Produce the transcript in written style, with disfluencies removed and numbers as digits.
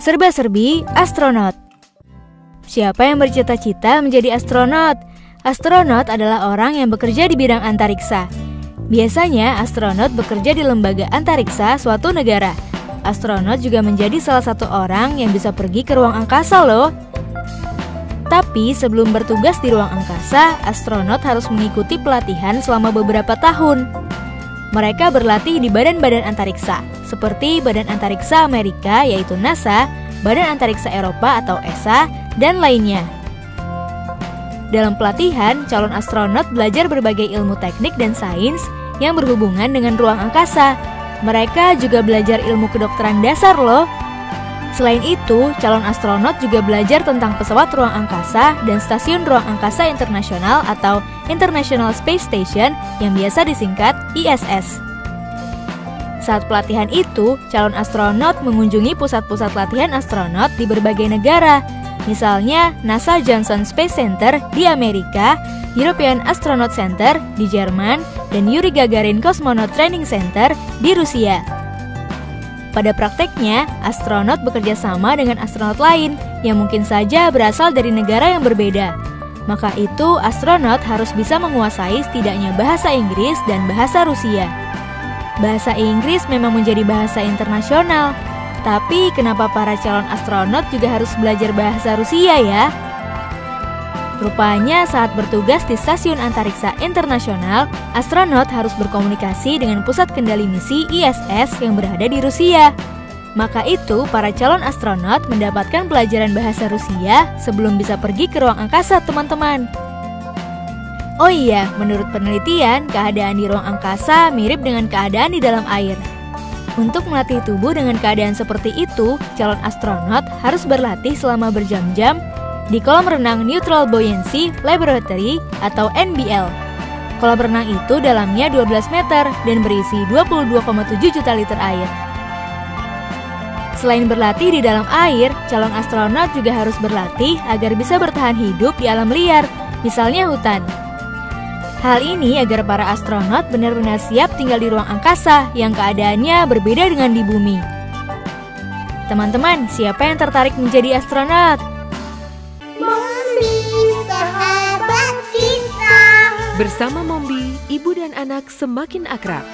Serba-serbi astronot. Siapa yang bercita-cita menjadi astronot? Astronot adalah orang yang bekerja di bidang antariksa. Biasanya astronot bekerja di lembaga antariksa suatu negara. Astronot juga menjadi salah satu orang yang bisa pergi ke ruang angkasa loh. Tapi sebelum bertugas di ruang angkasa, astronot harus mengikuti pelatihan selama beberapa tahun. Mereka berlatih di badan-badan antariksa, seperti Badan Antariksa Amerika yaitu NASA, Badan Antariksa Eropa atau ESA, dan lainnya. Dalam pelatihan, calon astronot belajar berbagai ilmu teknik dan sains yang berhubungan dengan ruang angkasa. Mereka juga belajar ilmu kedokteran dasar loh. Selain itu, calon astronot juga belajar tentang pesawat ruang angkasa dan stasiun ruang angkasa internasional atau International Space Station yang biasa disingkat ISS. Saat pelatihan itu, calon astronot mengunjungi pusat-pusat latihan astronot di berbagai negara. Misalnya NASA Johnson Space Center di Amerika, European Astronaut Center di Jerman, dan Yuri Gagarin Cosmonaut Training Center di Rusia. Pada prakteknya, astronot bekerja sama dengan astronot lain yang mungkin saja berasal dari negara yang berbeda. Maka itu, astronot harus bisa menguasai setidaknya bahasa Inggris dan bahasa Rusia. Bahasa Inggris memang menjadi bahasa internasional, tapi kenapa para calon astronot juga harus belajar bahasa Rusia ya? Rupanya saat bertugas di Stasiun Antariksa Internasional, astronot harus berkomunikasi dengan pusat kendali misi ISS yang berada di Rusia. Maka itu, para calon astronot mendapatkan pelajaran bahasa Rusia sebelum bisa pergi ke ruang angkasa, teman-teman. Oh iya, menurut penelitian, keadaan di ruang angkasa mirip dengan keadaan di dalam air. Untuk melatih tubuh dengan keadaan seperti itu, calon astronot harus berlatih selama berjam-jam di kolam renang Neutral Buoyancy Laboratory atau NBL. Kolam renang itu dalamnya 12 meter dan berisi 22,7 juta liter air. Selain berlatih di dalam air, calon astronot juga harus berlatih agar bisa bertahan hidup di alam liar, misalnya hutan. Hal ini agar para astronot benar-benar siap tinggal di ruang angkasa yang keadaannya berbeda dengan di bumi. Teman-teman, siapa yang tertarik menjadi astronot? Bersama Mombi, ibu dan anak semakin akrab.